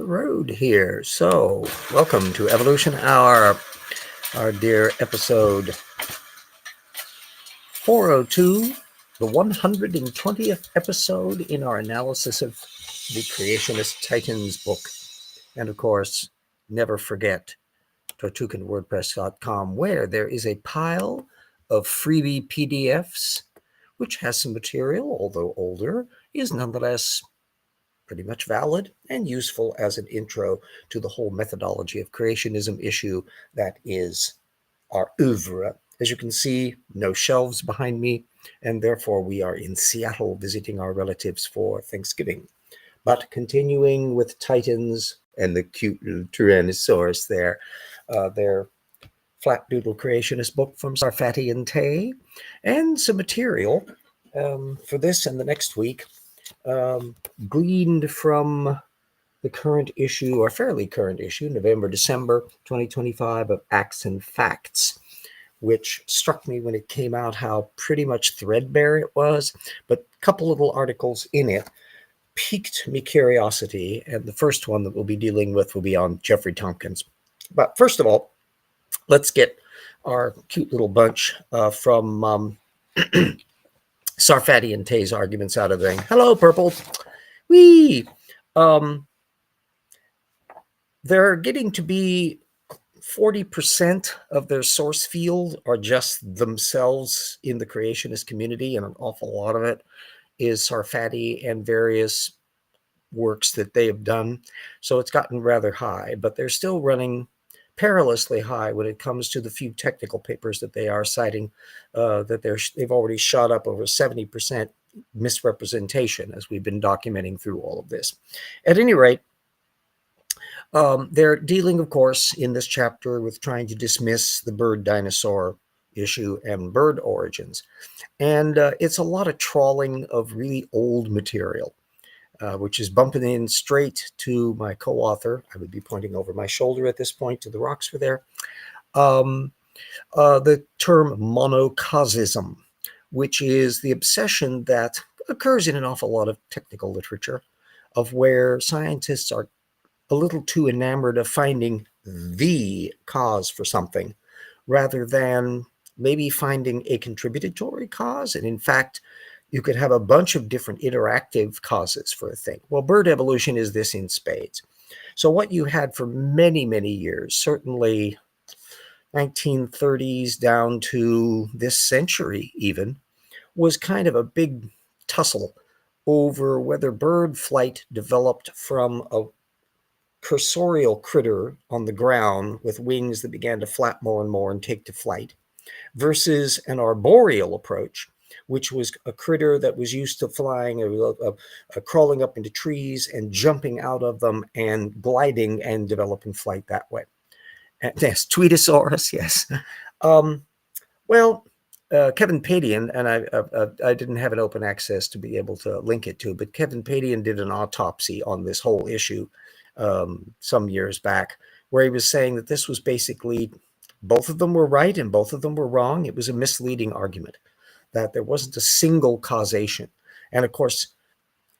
road here. So, welcome to Evolution Hour, our dear episode 402, the 120th episode in our analysis of the Creationist Titans book. And of course, never forget tortuganwordpress.com, where there is a pile of freebie PDFs, which has some material, although older, is nonetheless pretty much valid and useful as an intro to the whole methodology of creationism issue that is our oeuvre. As you can see, no shelves behind me, and therefore we are in Seattle visiting our relatives for Thanksgiving. But continuing with Titans and the cute little Tyrannosaurus there, their flat doodle creationist book from Sarfati and Tay, and some material for this and the next week, gleaned from the current issue, or fairly current issue, November-December 2025 of Acts and Facts, which struck me when it came out how pretty much threadbare it was, but a couple little articles in it piqued me curiosity, and the first one that we'll be dealing with will be on Jeffrey Tomkins. But first of all, let's get our cute little bunch from Sarfati and Tay's arguments out of the thing. Hello, Purple. Whee! They're getting to be 40% of their source field are just themselves in the creationist community, and an awful lot of it is Sarfati and various works that they have done. So it's gotten rather high, but they're still running perilously high when it comes to the few technical papers that they are citing, that they've already shot up over 70% misrepresentation, as we've been documenting through all of this. At any rate, they're dealing, of course, in this chapter with trying to dismiss the bird dinosaur issue and bird origins. And it's a lot of trawling of really old material, which is bumping in straight to my co-author. I would be pointing over my shoulder at this point to the rocks for there. The term monocausism, which is the obsession that occurs in an awful lot of technical literature, of where scientists are a little too enamored of finding the cause for something rather than maybe finding a contributory cause. And in fact, you could have a bunch of different interactive causes for a thing. Well, bird evolution is this in spades. So what you had for many, many years, certainly 1930s down to this century even, was kind of a big tussle over whether bird flight developed from a cursorial critter on the ground with wings that began to flap more and more and take to flight, versus an arboreal approach, which was a critter that was used to flying, crawling up into trees and jumping out of them and gliding and developing flight that way. And yes, Tweetosaurus, yes. Kevin Padian, and I didn't have an open access to be able to link it to, but Kevin Padian did an autopsy on this whole issue some years back, where he was saying that this was basically both of them were right and both of them were wrong. It was a misleading argument, that there wasn't a single causation. And of course,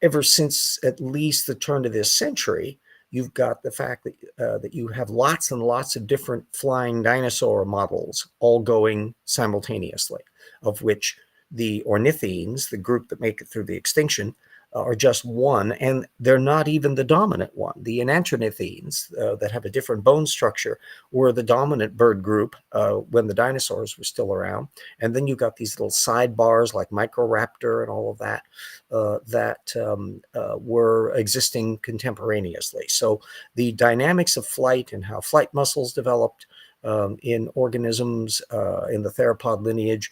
ever since at least the turn of this century, you've got the fact that that you have lots and lots of different flying dinosaur models all going simultaneously, of which the ornithines, the group that make it through the extinction, are just one, and they're not even the dominant one. The enantiornithines that have a different bone structure were the dominant bird group when the dinosaurs were still around. And then you got these little sidebars like Microraptor and all of that that were existing contemporaneously. So the dynamics of flight and how flight muscles developed in organisms in the theropod lineage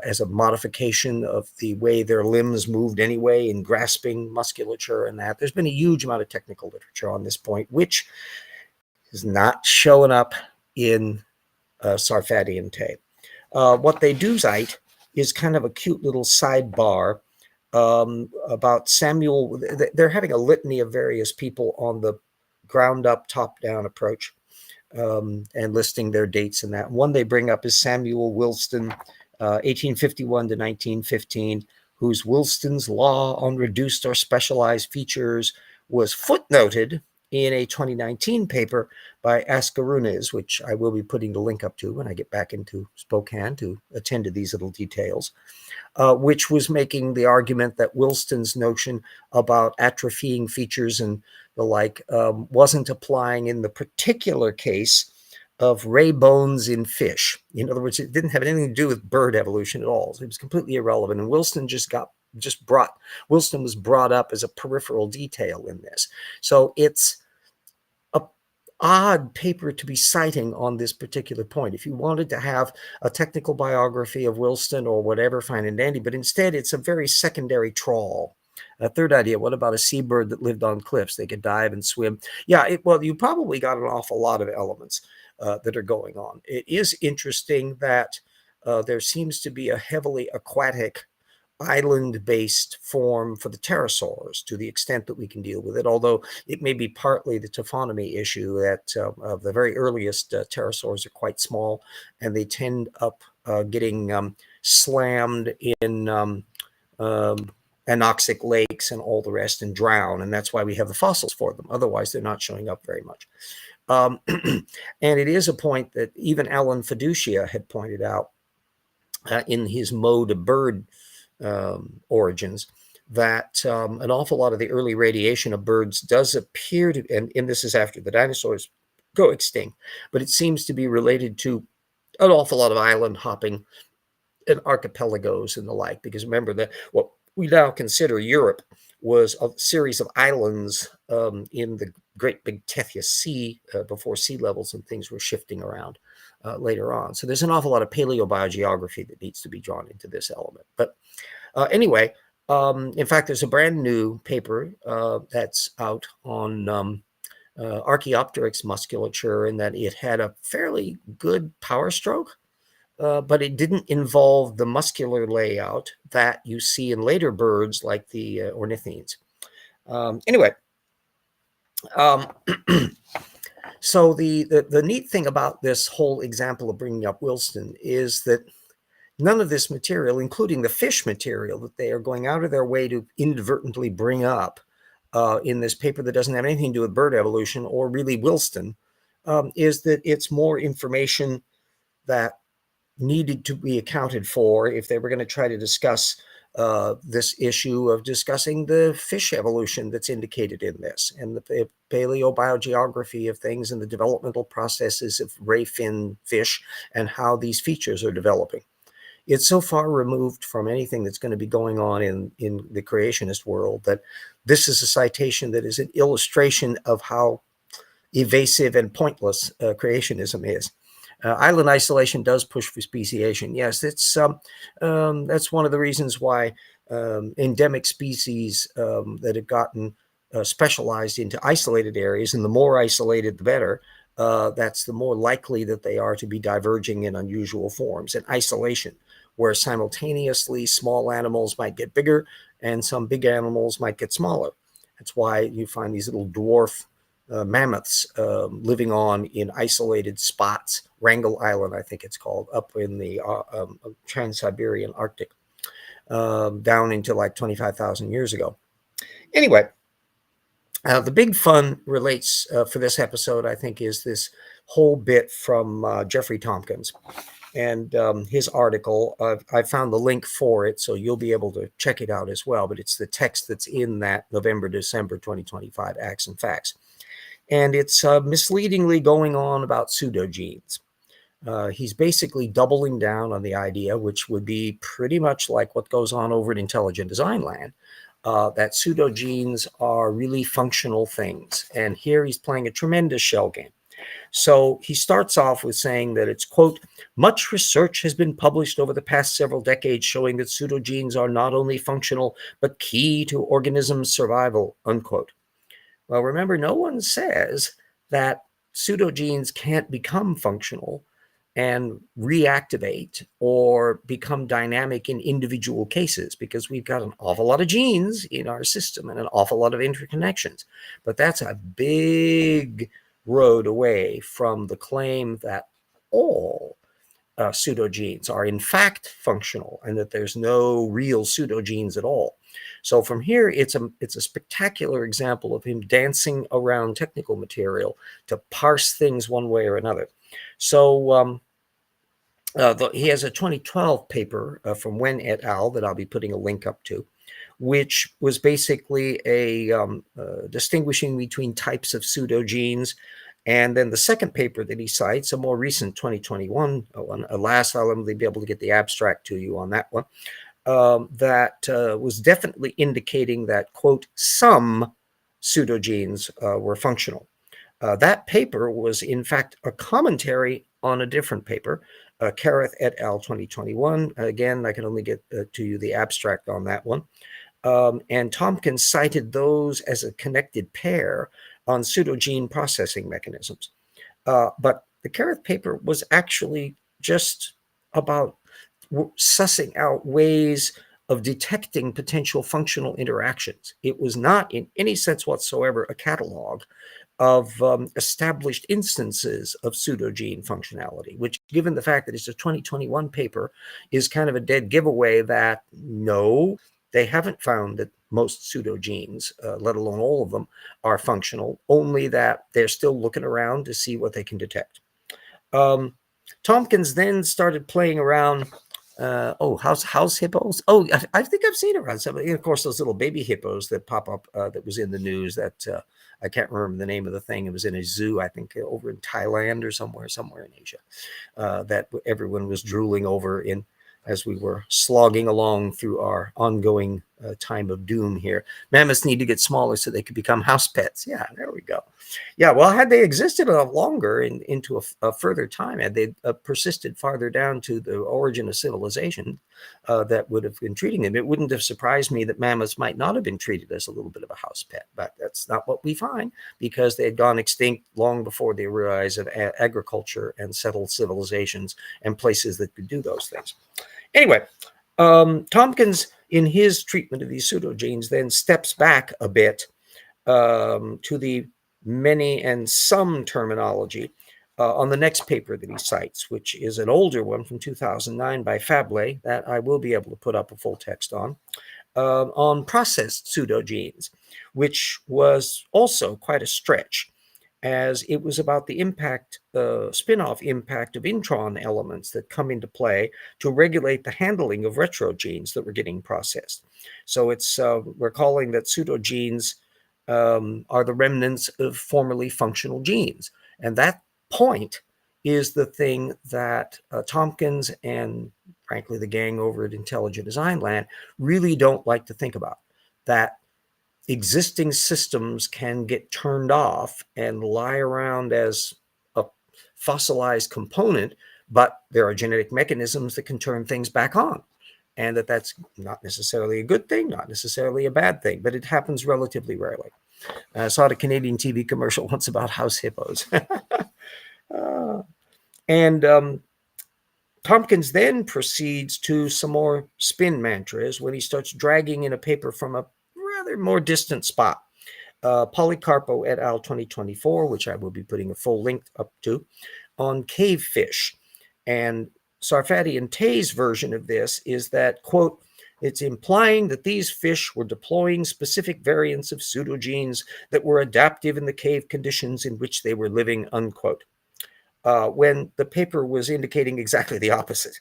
as a modification of the way their limbs moved anyway in grasping musculature and that. There's been a huge amount of technical literature on this point, which is not showing up in Sarfati and Tay. What they do cite is kind of a cute little sidebar about Samuel. They're having a litany of various people on the ground up, top down approach, and listing their dates and that. One they bring up is Samuel Wilston, 1851 to 1915, whose Wilston's law on reduced or specialized features was footnoted in a 2019 paper by Ascarunas, which I will be putting the link up to when I get back into Spokane to attend to these little details, which was making the argument that Wilston's notion about atrophying features and the like wasn't applying in the particular case of ray bones in fish. In other words, it didn't have anything to do with bird evolution at all. So it was completely irrelevant. And Wilston Wilston was brought up as a peripheral detail in this. So it's a odd paper to be citing on this particular point. If you wanted to have a technical biography of Wilston or whatever, fine and dandy, but instead it's a very secondary trawl. A third idea, what about a seabird that lived on cliffs? They could dive and swim. Yeah, well, you probably got an awful lot of elements that are going on. It is interesting that there seems to be a heavily aquatic island-based form for the pterosaurs to the extent that we can deal with it, although it may be partly the taphonomy issue that the very earliest pterosaurs are quite small and they tend up getting slammed in anoxic lakes and all the rest and drown, and that's why we have the fossils for them. Otherwise, they're not showing up very much. And it is a point that even Alan Fiducia had pointed out in his Mode of Bird origins, that an awful lot of the early radiation of birds does appear to, and this is after the dinosaurs go extinct, but it seems to be related to an awful lot of island hopping and archipelagos and the like, because remember that what we now consider Europe was a series of islands in the great big Tethys Sea before sea levels and things were shifting around later on. So there's an awful lot of paleobiogeography that needs to be drawn into this element. But anyway, in fact, there's a brand new paper that's out on Archaeopteryx musculature, and that it had a fairly good power stroke, but it didn't involve the muscular layout that you see in later birds like the ornithines. Anyway, so the neat thing about this whole example of bringing up Wilston is that none of this material, including the fish material that they are going out of their way to inadvertently bring up in this paper that doesn't have anything to do with bird evolution or really Wilston, is that it's more information that needed to be accounted for if they were going to try to discuss this issue of discussing the fish evolution that's indicated in this and the paleobiogeography of things and the developmental processes of ray fin fish and how these features are developing. It's so far removed from anything that's going to be going on in the creationist world that this is a citation that is an illustration of how evasive and pointless creationism is. Island isolation does push for speciation. Yes, it's that's one of the reasons why endemic species that have gotten specialized into isolated areas, and the more isolated, the better. That's the more likely that they are to be diverging in unusual forms. And isolation, where simultaneously small animals might get bigger and some big animals might get smaller. That's why you find these little dwarf mammoths living on in isolated spots. Wrangel Island, I think it's called, up in the Trans-Siberian Arctic, down into like 25,000 years ago. Anyway, the big fun relates for this episode, I think, is this whole bit from Jeffrey Tomkins and his article. I found the link for it, so you'll be able to check it out as well. But it's the text that's in that November-December 2025 Acts and Facts. And it's misleadingly going on about pseudogenes. He's basically doubling down on the idea, which would be pretty much like what goes on over at Intelligent Design Land, that pseudogenes are really functional things. And here he's playing a tremendous shell game. So he starts off with saying that it's, quote, much research has been published over the past several decades showing that pseudogenes are not only functional, but key to organisms' survival, unquote. Well, remember, no one says that pseudogenes can't become functional and reactivate or become dynamic in individual cases, because we've got an awful lot of genes in our system and an awful lot of interconnections. But that's a big road away from the claim that all pseudogenes are in fact functional and that there's no real pseudogenes at all. So from here, it's a spectacular example of him dancing around technical material to parse things one way or another. So he has a 2012 paper from Wen et al. That I'll be putting a link up to, which was basically a distinguishing between types of pseudogenes. And then the second paper that he cites, a more recent 2021 one, alas, I'll only be able to get the abstract to you on that one, that was definitely indicating that, quote, some pseudogenes were functional. That paper was, in fact, a commentary on a different paper, Kareth et al. 2021. Again, I can only get to you the abstract on that one. And Tomkins cited those as a connected pair on pseudogene processing mechanisms. But the Kareth paper was actually just about sussing out ways of detecting potential functional interactions. It was not in any sense whatsoever a catalog of established instances of pseudogene functionality, which, given the fact that it's a 2021 paper, is kind of a dead giveaway that no, they haven't found that most pseudogenes, let alone all of them, are functional, only that they're still looking around to see what they can detect. Tomkins then started playing around. House hippos. Oh, I think I've seen around some. Of course, those little baby hippos that pop up that was in the news. That I can't remember the name of the thing. It was in a zoo, I think, over in Thailand or somewhere in Asia. That everyone was drooling over in as we were slogging along through our ongoing time of doom here. Mammoths need to get smaller so they could become house pets. Yeah, there we go. Yeah, well, had they existed longer into a further time, had they persisted farther down to the origin of civilization that would have been treating them, it wouldn't have surprised me that mammoths might not have been treated as a little bit of a house pet. But that's not what we find, because they had gone extinct long before the rise of agriculture and settled civilizations and places that could do those things. Anyway, Tomkins, in his treatment of these pseudogenes, then steps back a bit to the many and some terminology on the next paper that he cites, which is an older one from 2009 by Fablé that I will be able to put up a full text on processed pseudogenes, which was also quite a stretch, as it was about the impact, spin-off impact of intron elements that come into play to regulate the handling of retrogenes that were getting processed. So it's we're calling that pseudogenes are the remnants of formerly functional genes. And that point is the thing that Tomkins and, frankly, the gang over at Intelligent Design Land really don't like to think about, that existing systems can get turned off and lie around as a fossilized component, but there are genetic mechanisms that can turn things back on. And that's not necessarily a good thing, not necessarily a bad thing, but it happens relatively rarely. I saw a Canadian TV commercial once about house hippos. And Tomkins then proceeds to some more spin mantras when he starts dragging in a paper from a rather more distant spot. Policarpo et al. 2024, which I will be putting a full link up to, on cave fish. And Sarfati and Tay's version of this is that, quote, it's implying that these fish were deploying specific variants of pseudogenes that were adaptive in the cave conditions in which they were living, unquote. When the paper was indicating exactly the opposite,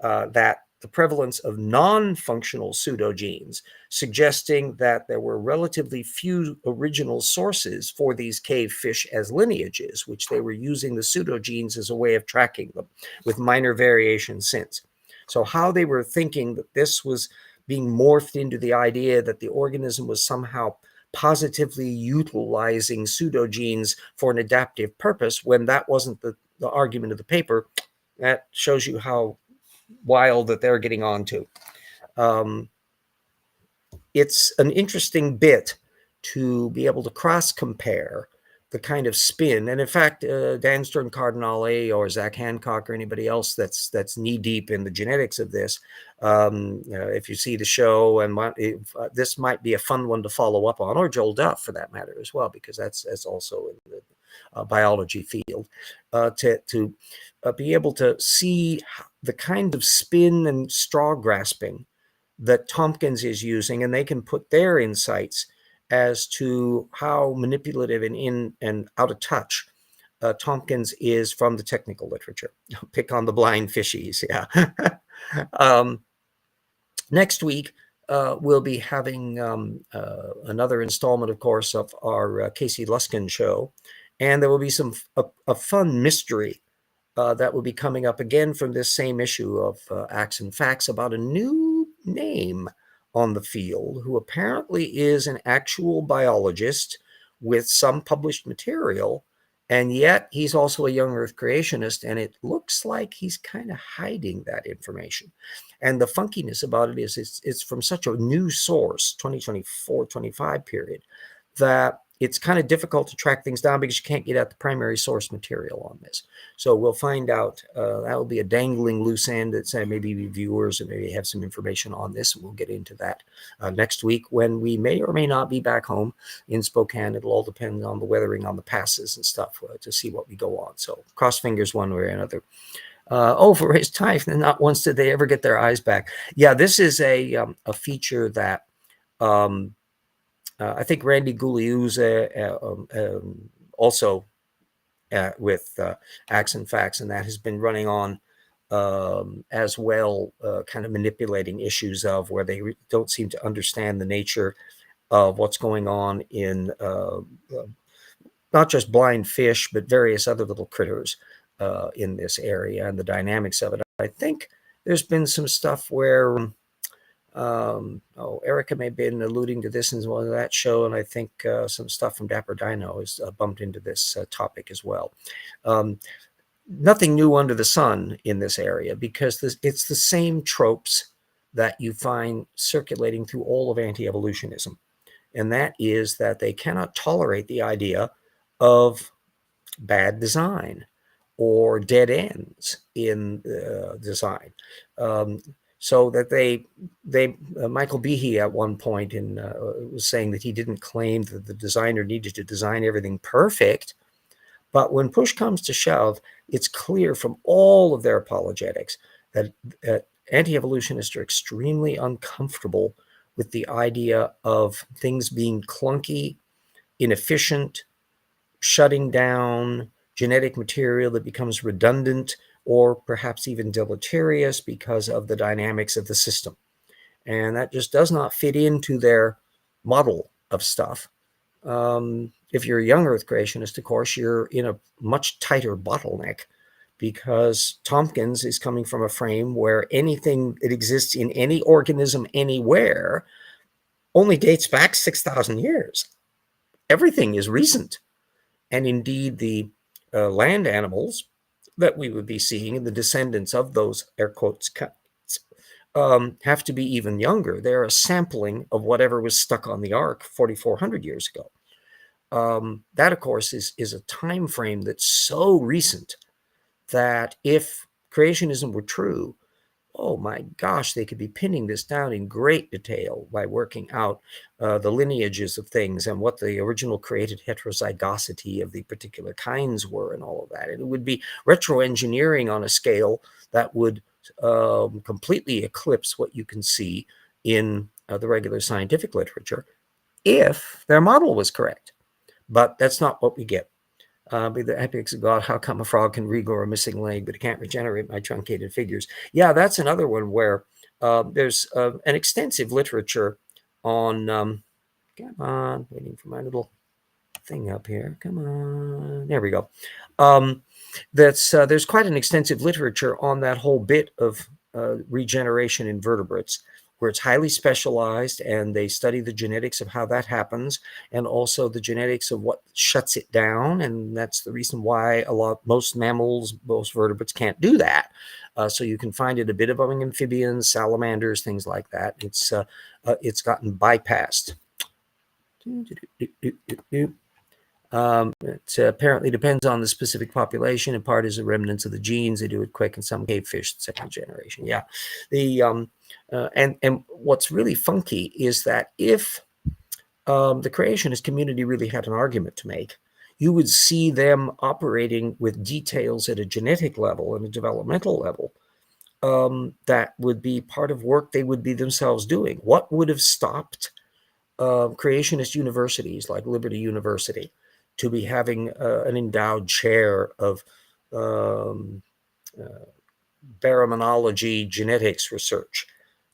that the prevalence of non-functional pseudogenes, suggesting that there were relatively few original sources for these cave fish as lineages, which they were using the pseudogenes as a way of tracking them, with minor variations since. So how they were thinking that this was being morphed into the idea that the organism was somehow positively utilizing pseudogenes for an adaptive purpose, when that wasn't the argument of the paper, that shows you how wild that they're getting onto. It's an interesting bit to be able to cross-compare the kind of spin. And in fact, Dan Stern Cardinale or Zach Hancock or anybody else that's knee-deep in the genetics of this, if you see the show, and this might be a fun one to follow up on, or Joel Duff for that matter as well, because that's also in biology field, to be able to see the kind of spin and straw grasping that Tomkins is using, and they can put their insights as to how manipulative and in and out of touch Tomkins is from the technical literature. Pick on the blind fishies, yeah. Next week, we'll be having another installment, of course, of our Casey Luskin show, and there will be a fun mystery that will be coming up again from this same issue of Acts and Facts about a new name on the field who apparently is an actual biologist with some published material, and yet he's also a young Earth creationist, and it looks like he's kind of hiding that information. And the funkiness about it is it's from such a new source, 2024-25 period, that it's kind of difficult to track things down because you can't get at the primary source material on this. So we'll find out. That will be a dangling loose end that maybe viewers and maybe have some information on this. And we'll get into that next week when we may or may not be back home in Spokane. It'll all depend on the weathering on the passes and stuff to see what we go on. So cross fingers one way or another. For his time, and not once did they ever get their eyes back. Yeah, this is a feature that I think Randy Guglielmo also with Acts and Facts, and that has been running on as well, kind of manipulating issues of where they don't seem to understand the nature of what's going on in not just blind fish, but various other little critters in this area and the dynamics of it. I think there's been some stuff where Erica may have been alluding to this in one of that show, and I think some stuff from Dapper Dino is bumped into this topic as well. Nothing new under the sun in this area, because it's the same tropes that you find circulating through all of anti-evolutionism, and that is that they cannot tolerate the idea of bad design or dead ends in design. So that Michael Behe at one point was saying that he didn't claim that the designer needed to design everything perfect, but when push comes to shove, it's clear from all of their apologetics that anti-evolutionists are extremely uncomfortable with the idea of things being clunky, inefficient, shutting down genetic material that becomes redundant or perhaps even deleterious because of the dynamics of the system. And that just does not fit into their model of stuff. If you're a young Earth creationist, of course, you're in a much tighter bottleneck, because Tomkins is coming from a frame where anything that exists in any organism anywhere only dates back 6,000 years. Everything is recent. And indeed, the land animals that we would be seeing, and the descendants of those air quotes have to be even younger. They're a sampling of whatever was stuck on the ark 4,400 years ago. That, of course, is a time frame that's so recent that if creationism were true, oh my gosh, they could be pinning this down in great detail by working out the lineages of things and what the original created heterozygosity of the particular kinds were and all of that. And it would be retro-engineering on a scale that would completely eclipse what you can see in the regular scientific literature if their model was correct. But that's not what we get. Be the epics of God, how come a frog can regrow a missing leg, but it can't regenerate my truncated figures? Yeah, that's another one where there's an extensive literature on, come on, waiting for my little thing up here. Come on, there we go. There's quite an extensive literature on that whole bit of regeneration in vertebrates, where it's highly specialized, and they study the genetics of how that happens, and also the genetics of what shuts it down. And that's the reason why most mammals, most vertebrates can't do that. So you can find it a bit among amphibians, salamanders, things like that. It's gotten bypassed. It apparently depends on the specific population. In part is the remnants of the genes. They do it quick, and some cave fish, second generation. Yeah, and what's really funky is that if the creationist community really had an argument to make, you would see them operating with details at a genetic level and a developmental level that would be part of work they would be themselves doing. What would have stopped creationist universities like Liberty University to be having an endowed chair of um, baraminology genetics research,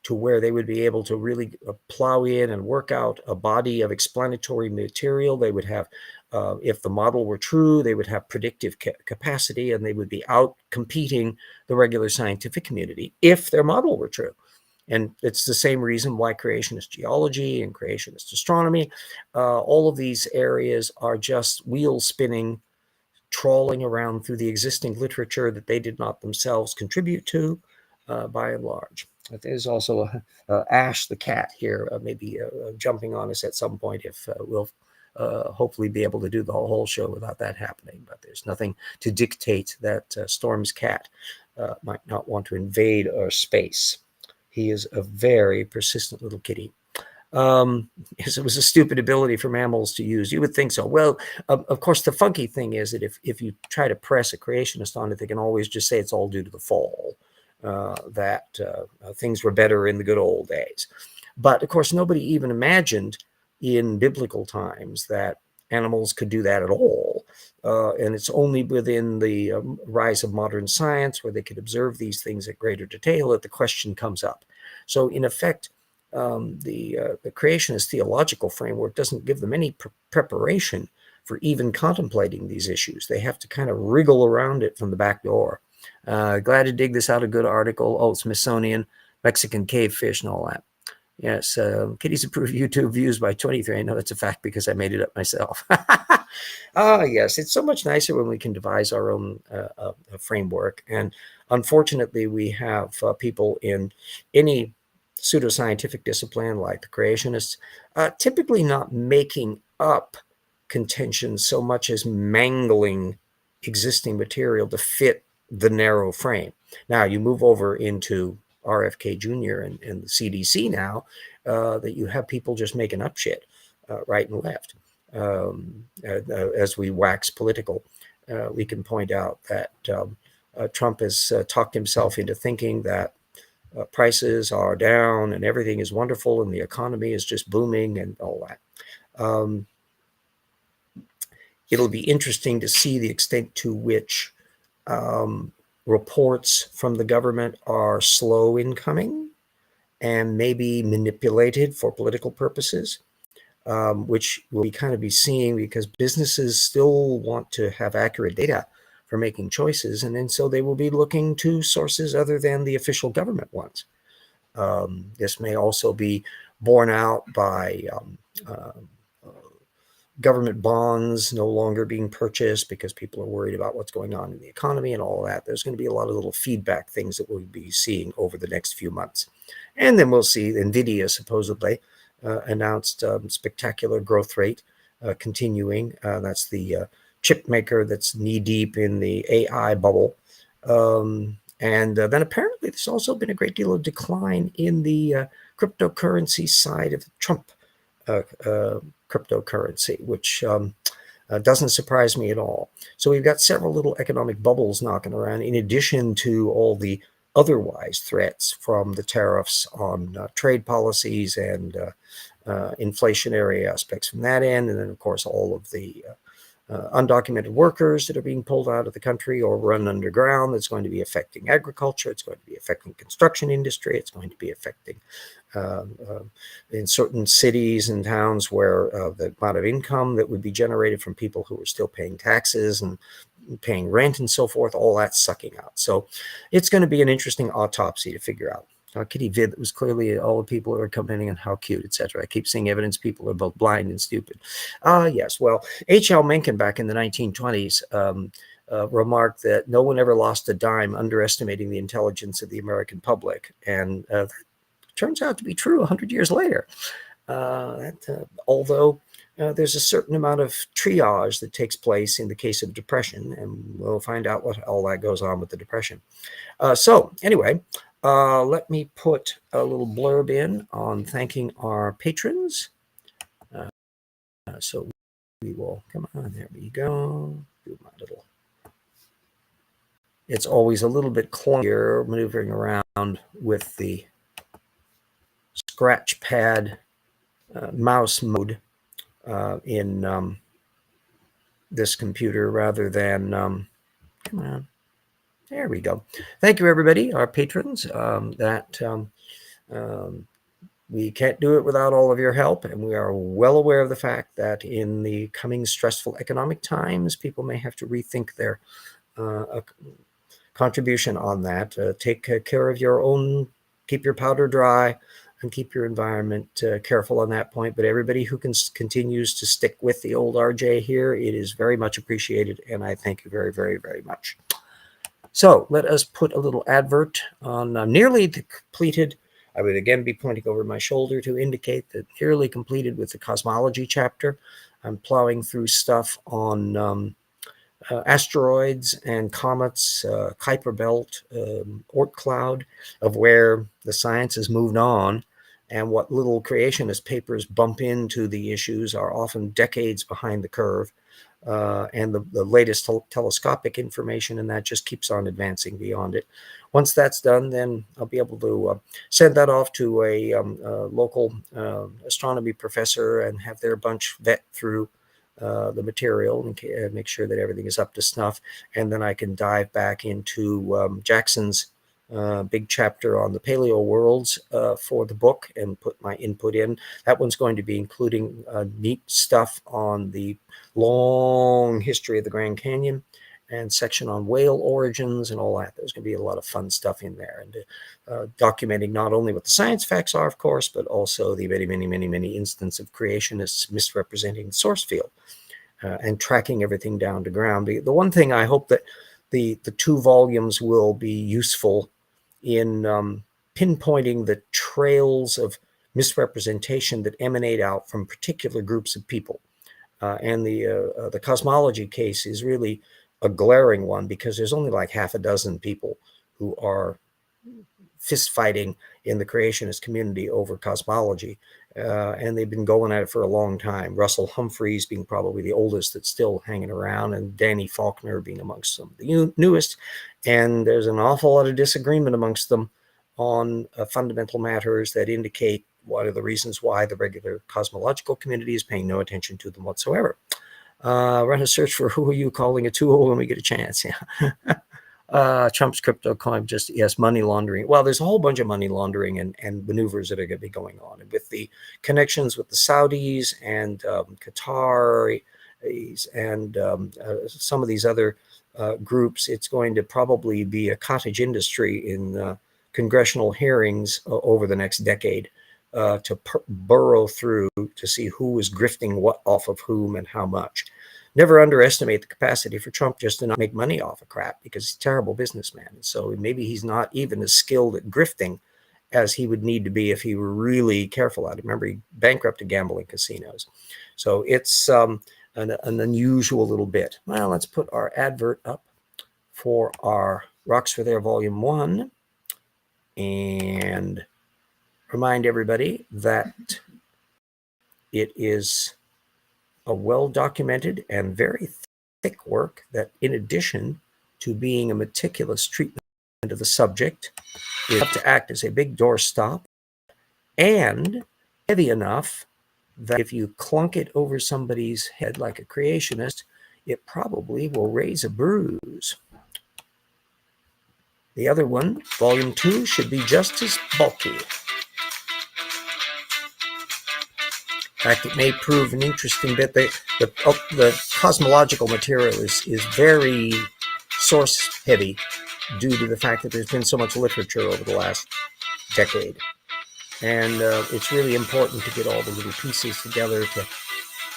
to where they would be able to really plow in and work out a body of explanatory material? They would have, if the model were true, they would have predictive capacity, and they would be out competing the regular scientific community if their model were true. And it's the same reason why creationist geology and creationist astronomy, all of these areas are just wheel spinning, trawling around through the existing literature that they did not themselves contribute to, by and large. There's also Ash the cat here, maybe jumping on us at some point if we'll hopefully be able to do the whole show without that happening. But there's nothing to dictate that Storm's cat might not want to invade our space. He is a very persistent little kitty. It was a stupid ability for mammals to use. You would think so. Well, of course, the funky thing is that if you try to press a creationist on it, they can always just say it's all due to the fall, that things were better in the good old days. But of course, nobody even imagined in biblical times that animals could do that at all. And it's only within the rise of modern science, where they could observe these things at greater detail, that the question comes up. So in effect, the creationist theological framework doesn't give them any preparation for even contemplating these issues. They have to kind of wriggle around it from the back door. Glad to dig this out, a good article. Oh, Smithsonian, Mexican cavefish and all that. Yes, kitties approve YouTube views by 23. I know that's a fact because I made it up myself. Yes, it's so much nicer when we can devise our own framework. And unfortunately, we have people in any pseudoscientific discipline like the creationists, typically not making up contentions so much as mangling existing material to fit the narrow frame. Now, you move over into RFK Jr. and the CDC now, that you have people just making up shit right and left. As we wax political, we can point out that Trump has talked himself into thinking that prices are down and everything is wonderful and the economy is just booming and all that. It'll be interesting to see the extent to which reports from the government are slow in coming and maybe manipulated for political purposes, which we'll kind of be seeing because businesses still want to have accurate data for making choices. And then so they will be looking to sources other than the official government ones. This may also be borne out by government bonds no longer being purchased because people are worried about what's going on in the economy and all of that. There's going to be a lot of little feedback things that we'll be seeing over the next few months. And then we'll see NVIDIA supposedly announced spectacular growth rate continuing. That's the chip maker that's knee-deep in the AI bubble. And then apparently there's also been a great deal of decline in the cryptocurrency side of Trump cryptocurrency, which doesn't surprise me at all. So we've got several little economic bubbles knocking around, in addition to all the otherwise threats from the tariffs on trade policies and inflationary aspects from that end. And then, of course, all of the undocumented workers that are being pulled out of the country or run underground. That's going to be affecting agriculture. It's going to be affecting construction industry. It's going to be affecting in certain cities and towns where the amount of income that would be generated from people who are still paying taxes and paying rent and so forth, all that's sucking out. So it's going to be an interesting autopsy to figure out. Kitty vid that was clearly all the people who are commenting on how cute, etc. I keep seeing evidence people are both blind and stupid. Yes, well, H.L. Mencken back in the 1920s remarked that no one ever lost a dime underestimating the intelligence of the American public. And that turns out to be true 100 years later. Although there's a certain amount of triage that takes place in the case of depression, and we'll find out what all that goes on with the depression. So anyway, let me put a little blurb in on thanking our patrons. So we will, come on, there we go. Do my little, it's always a little bit clunkier maneuvering around with the scratch pad mouse mode in this computer rather than, come on, there we go. Thank you, everybody, our patrons. We can't do it without all of your help, and we are well aware of the fact that in the coming stressful economic times, people may have to rethink their contribution on that. Take care of your own, keep your powder dry, and keep your environment careful on that point. But everybody who continues to stick with the old RJ here, it is very much appreciated, and I thank you very, very, very much. So let us put a little advert on nearly completed. I would again be pointing over my shoulder to indicate that nearly completed with the cosmology chapter. I'm plowing through stuff on asteroids and comets, Kuiper Belt, Oort cloud, of where the science has moved on, and what little creationist papers bump into the issues are often decades behind the curve. And the latest telescopic information, and that just keeps on advancing beyond it. Once that's done, then I'll be able to send that off to a local astronomy professor and have their bunch vet through the material and make sure that everything is up to snuff. And then I can dive back into Jackson's big chapter on the paleo worlds for the book and put my input in. That one's going to be including neat stuff on the long history of the Grand Canyon and section on whale origins and all that. There's going to be a lot of fun stuff in there, and documenting not only what the science facts are, of course, but also the many, many, many, many instances of creationists misrepresenting the source field and tracking everything down to ground. The one thing I hope that the 2 volumes will be useful in pinpointing the trails of misrepresentation that emanate out from particular groups of people. And the cosmology case is really a glaring one, because there's only like half a dozen people who are fist fighting in the creationist community over cosmology. And they've been going at it for a long time. Russell Humphreys being probably the oldest that's still hanging around, and Danny Faulkner being amongst some of the newest. And there's an awful lot of disagreement amongst them on fundamental matters that indicate one of the reasons why the regular cosmological community is paying no attention to them whatsoever. Run a search for who are you calling a tool when we get a chance. Yeah. Trump's crypto coin, just, yes, money laundering. Well, there's a whole bunch of money laundering and maneuvers that are going to be going on. And with the connections with the Saudis and Qatar and some of these other groups, it's going to probably be a cottage industry in congressional hearings over the next decade to burrow through to see who is grifting what off of whom and how much. Never underestimate the capacity for Trump just to not make money off of crap, because he's a terrible businessman. So maybe he's not even as skilled at grifting as he would need to be if he were really careful at it. Remember, he bankrupted gambling casinos. So it's an unusual little bit. Well, let's put our advert up for our Rocks for Their Volume 1 and remind everybody that it is a well-documented and very thick work that, in addition to being a meticulous treatment of the subject, is to act as a big doorstop and heavy enough that if you clunk it over somebody's head like a creationist, it probably will raise a bruise. The other one, Volume 2, should be just as bulky. In fact, it may prove an interesting bit. The cosmological material is very source heavy due to the fact that there's been so much literature over the last decade. And it's really important to get all the little pieces together to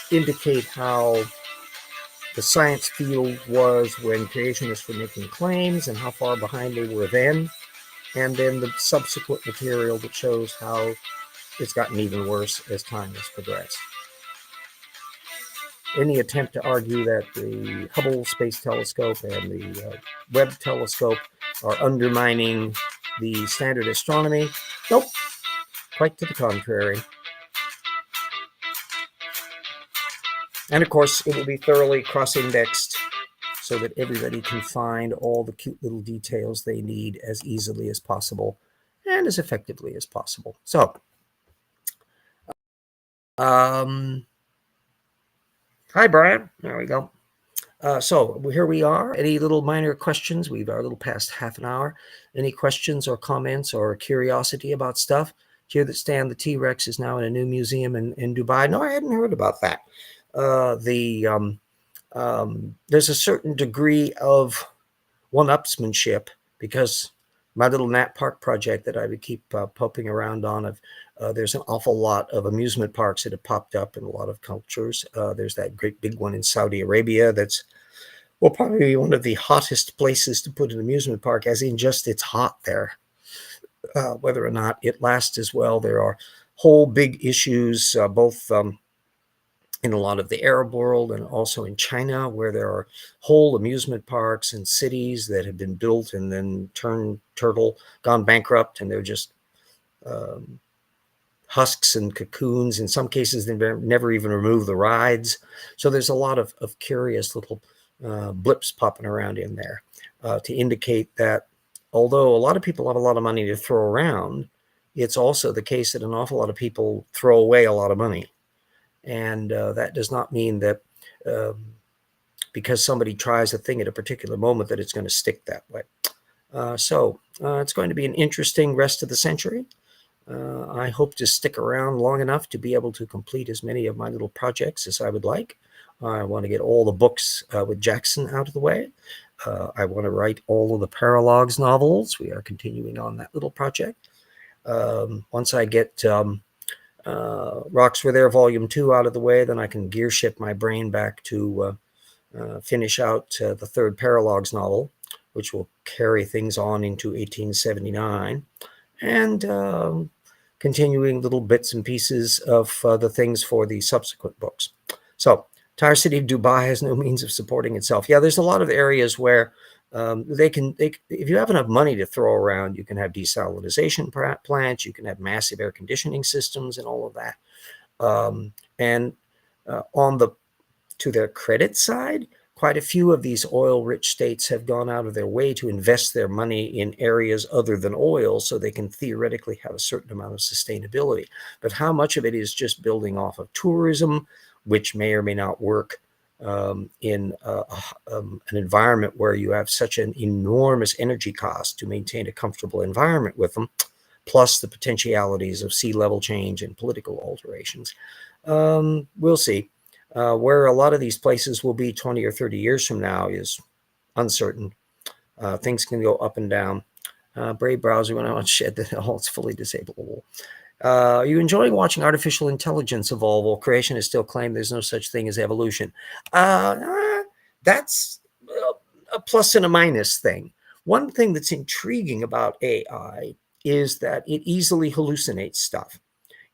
indicate how the science field was when creationists were making claims and how far behind they were then. And then the subsequent material that shows how it's gotten even worse as time has progressed. Any attempt to argue that the Hubble Space Telescope and the Webb Telescope are undermining the standard astronomy, nope, quite to the contrary. And of course, it will be thoroughly cross-indexed so that everybody can find all the cute little details they need as easily as possible and as effectively as possible. So, hi, Brian. There we go. So here we are. Any little minor questions? We are a little past half an hour. Any questions or comments or curiosity about stuff? Here that stand, the T-Rex is now in a new museum in Dubai. No, I hadn't heard about that. There's a certain degree of one-upsmanship because my little Nat Park project that I would keep poking around on, there's an awful lot of amusement parks that have popped up in a lot of cultures. There's that great big one in Saudi Arabia that's, well, probably one of the hottest places to put an amusement park, as in just it's hot there. Whether or not it lasts as well, there are whole big issues, both in a lot of the Arab world and also in China, where there are whole amusement parks and cities that have been built and then gone bankrupt, and they're just husks and cocoons. In some cases, they never even remove the rides. So there's a lot of curious little blips popping around in there to indicate that although a lot of people have a lot of money to throw around, it's also the case that an awful lot of people throw away a lot of money. And that does not mean that because somebody tries a thing at a particular moment that it's going to stick that way. So it's going to be an interesting rest of the century. I hope to stick around long enough to be able to complete as many of my little projects as I would like. I want to get all the books with Jackson out of the way. I want to write all of the Paralogs novels. We are continuing on that little project. Once I get Rocks Were There Volume 2 out of the way, then I can gear shift my brain back to finish out the third Paralogs novel, which will carry things on into 1879, and continuing little bits and pieces of the things for the subsequent books. So, Tire City of Dubai has no means of supporting itself. Yeah, there's a lot of areas where if you have enough money to throw around, you can have desalination plants, you can have massive air conditioning systems and all of that. To their credit side, quite a few of these oil-rich states have gone out of their way to invest their money in areas other than oil so they can theoretically have a certain amount of sustainability. But how much of it is just building off of tourism, which may or may not work in an environment where you have such an enormous energy cost to maintain a comfortable environment with them, plus the potentialities of sea level change and political alterations. We'll see. Where a lot of these places will be 20 or 30 years from now is uncertain. Things can go up and down. Brave browser went out and shed that all it's fully disableable. Are you enjoying watching artificial intelligence evolve while creationists still claim there's no such thing as evolution? That's a plus and a minus thing. One thing that's intriguing about AI is that it easily hallucinates stuff.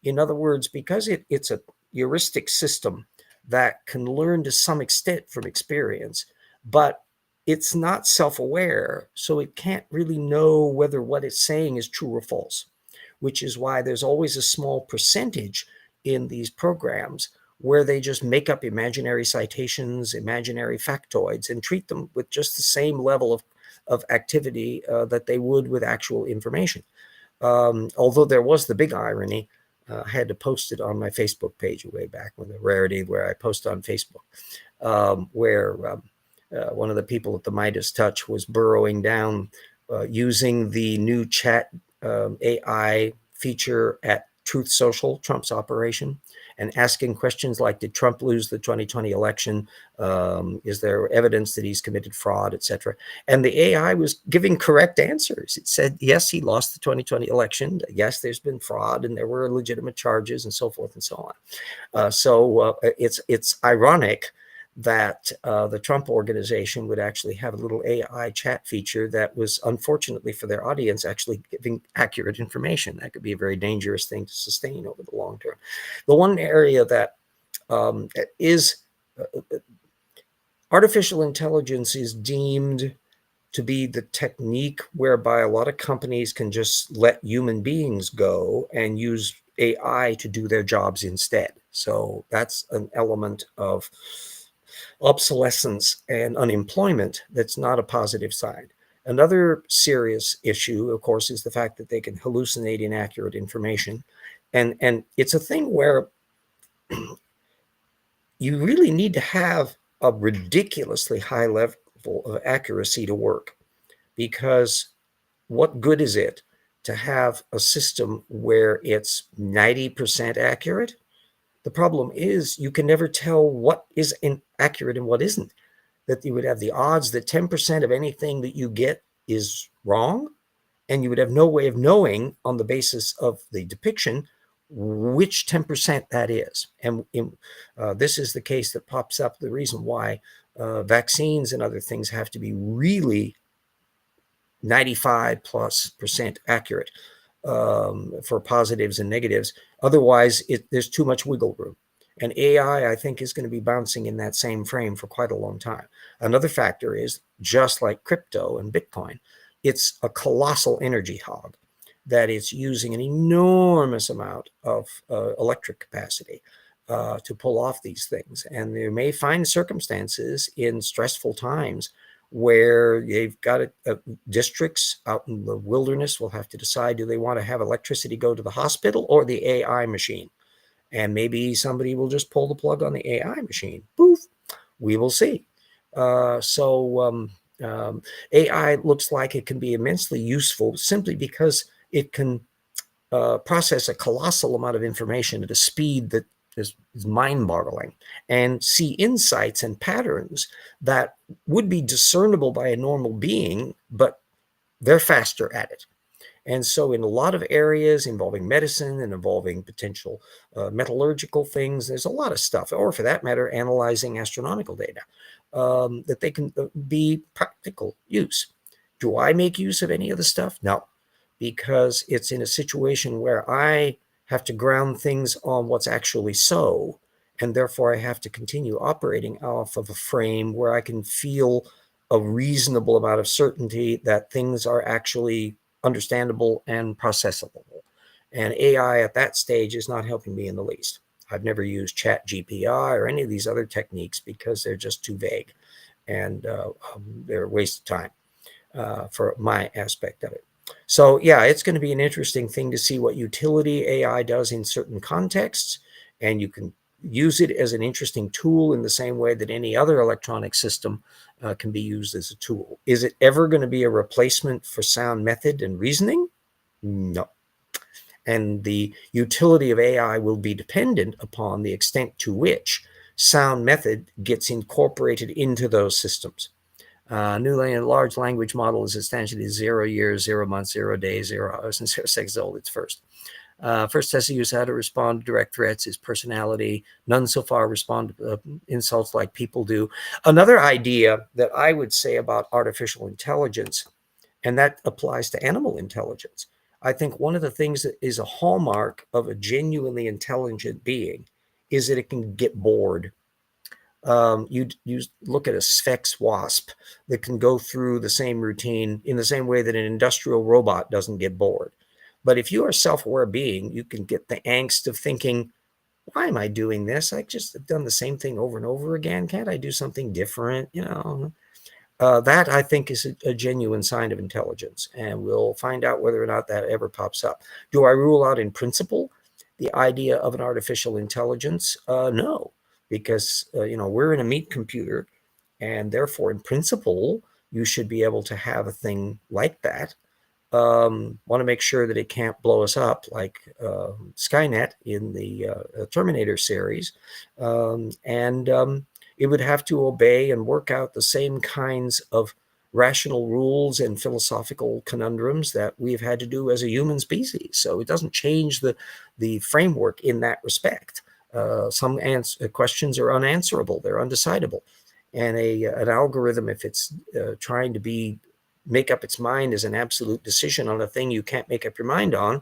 In other words, because it's a heuristic system that can learn to some extent from experience, but it's not self-aware, so it can't really know whether what it's saying is true or false, which is why there's always a small percentage in these programs where they just make up imaginary citations, imaginary factoids, and treat them with just the same level of activity that they would with actual information. Although there was the big irony, I had to post it on my Facebook page way back when the rarity where I post on Facebook, where one of the people at the Midas Touch was burrowing down using the new chat AI feature at Truth Social, Trump's operation, and asking questions like, did Trump lose the 2020 election? Is there evidence that he's committed fraud, etc.? And the AI was giving correct answers. It said, yes, he lost the 2020 election. Yes, there's been fraud and there were legitimate charges and so forth and so on. So it's ironic that the Trump organization would actually have a little AI chat feature that was, unfortunately for their audience, actually giving accurate information. That could be a very dangerous thing to sustain over the long term. The one area that is artificial intelligence is deemed to be the technique whereby a lot of companies can just let human beings go and use AI to do their jobs instead. So that's an element of obsolescence and unemployment that's not a positive side. Another serious issue, of course, is the fact that they can hallucinate inaccurate information. And it's a thing where you really need to have a ridiculously high level of accuracy to work, because what good is it to have a system where it's 90% accurate? The problem is you can never tell what is inaccurate and what isn't. That you would have the odds that 10% of anything that you get is wrong, and you would have no way of knowing on the basis of the depiction which 10% that is. And this is the case that pops up, the reason why vaccines and other things have to be really 95+% accurate for positives and negatives. Otherwise, there's too much wiggle room. And AI, I think, is going to be bouncing in that same frame for quite a long time. Another factor is, just like crypto and Bitcoin, it's a colossal energy hog, that it's using an enormous amount of electric capacity to pull off these things. And they may find circumstances in stressful times where they've got districts out in the wilderness will have to decide, do they want to have electricity go to the hospital or the AI machine? And maybe somebody will just pull the plug on the AI machine. Poof, we will see. AI looks like it can be immensely useful simply because it can process a colossal amount of information at a speed that is mind-boggling, and see insights and patterns that would be discernible by a normal being, but they're faster at it. And so in a lot of areas involving medicine and involving potential metallurgical things, there's a lot of stuff, or for that matter, analyzing astronomical data, that they can be practical use. Do I make use of any of the stuff? No, because it's in a situation where I have to ground things on what's actually so, and therefore I have to continue operating off of a frame where I can feel a reasonable amount of certainty that things are actually understandable and processable. And AI at that stage is not helping me in the least. I've never used Chat GPI or any of these other techniques because they're just too vague, and they're a waste of time for my aspect of it. So yeah, it's going to be an interesting thing to see what utility AI does in certain contexts, and you can use it as an interesting tool in the same way that any other electronic system can be used as a tool. Is it ever going to be a replacement for sound method and reasoning? No. And the utility of AI will be dependent upon the extent to which sound method gets incorporated into those systems. Large language model is essentially 0 years, 0 months, 0 days, 0 hours, and 0 seconds old. It's first. First test to use how to respond to direct threats is personality. None so far respond to insults like people do. Another idea that I would say about artificial intelligence, and that applies to animal intelligence, I think one of the things that is a hallmark of a genuinely intelligent being is that it can get bored. You look at a Sphex wasp that can go through the same routine in the same way that an industrial robot doesn't get bored. But if you are a self-aware being, you can get the angst of thinking, why am I doing this? I just have done the same thing over and over again. Can't I do something different? That I think is a genuine sign of intelligence, and we'll find out whether or not that ever pops up. Do I rule out in principle the idea of an artificial intelligence? No, because we're in a meat computer, and therefore, in principle, you should be able to have a thing like that. Want to make sure that it can't blow us up like Skynet in the Terminator series, and it would have to obey and work out the same kinds of rational rules and philosophical conundrums that we've had to do as a human species. So it doesn't change the framework in that respect. Some questions are unanswerable; they're undecidable, and an algorithm, if it's trying to make up its mind as an absolute decision on a thing you can't make up your mind on,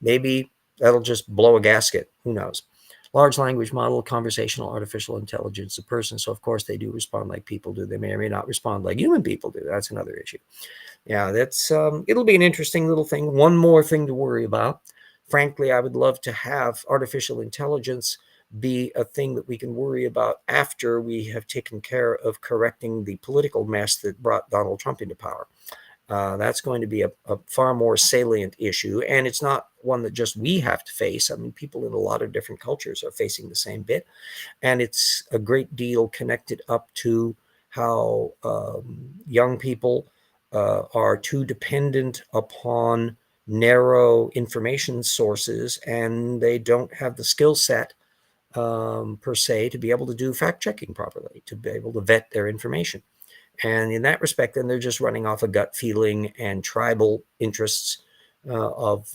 maybe that'll just blow a gasket. Who knows? Large language model, conversational artificial intelligence, a person. So of course they do respond like people do. They may or may not respond like human people do. That's another issue. Yeah, that's it'll be an interesting little thing. One more thing to worry about. Frankly, I would love to have artificial intelligence be a thing that we can worry about after we have taken care of correcting the political mess that brought Donald Trump into power. That's going to be a far more salient issue. And it's not one that just we have to face. I mean, people in a lot of different cultures are facing the same bit. And it's a great deal connected up to how young people are too dependent upon narrow information sources, and they don't have the skill set per se to be able to do fact checking properly, to be able to vet their information. And in that respect, then they're just running off a gut feeling and tribal interests of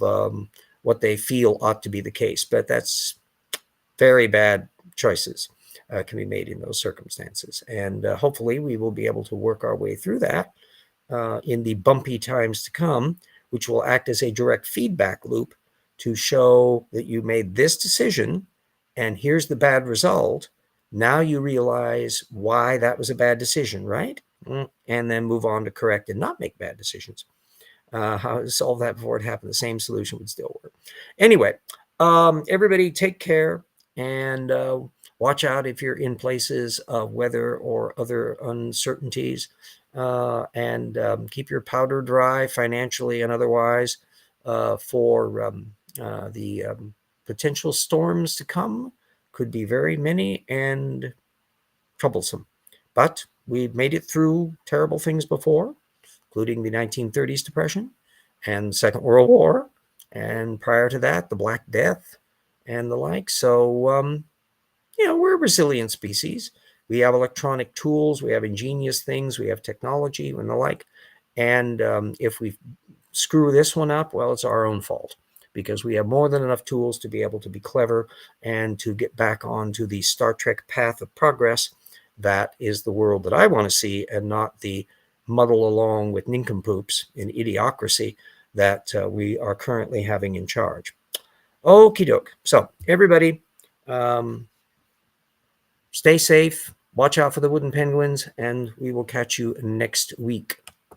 what they feel ought to be the case. But that's very bad choices can be made in those circumstances. And hopefully we will be able to work our way through that in the bumpy times to come, which will act as a direct feedback loop to show that you made this decision and here's the bad result. Now you realize why that was a bad decision, right? And then move on to correct and not make bad decisions. How to solve that before it happened, the same solution would still work. Anyway, everybody take care and watch out if you're in places of weather or other uncertainties, and keep your powder dry financially and otherwise for the potential storms to come. Could be very many and troublesome. But we've made it through terrible things before, including the 1930s Depression and the Second World War, and prior to that, the Black Death and the like. So, we're a resilient species. We have electronic tools, we have ingenious things, we have technology and the like. And if we screw this one up, well, it's our own fault, because we have more than enough tools to be able to be clever and to get back onto the Star Trek path of progress. That is the world that I want to see, and not the muddle along with nincompoops in idiocracy that we are currently having in charge. Okie doke. So everybody, stay safe, watch out for the wooden penguins, and we will catch you next week.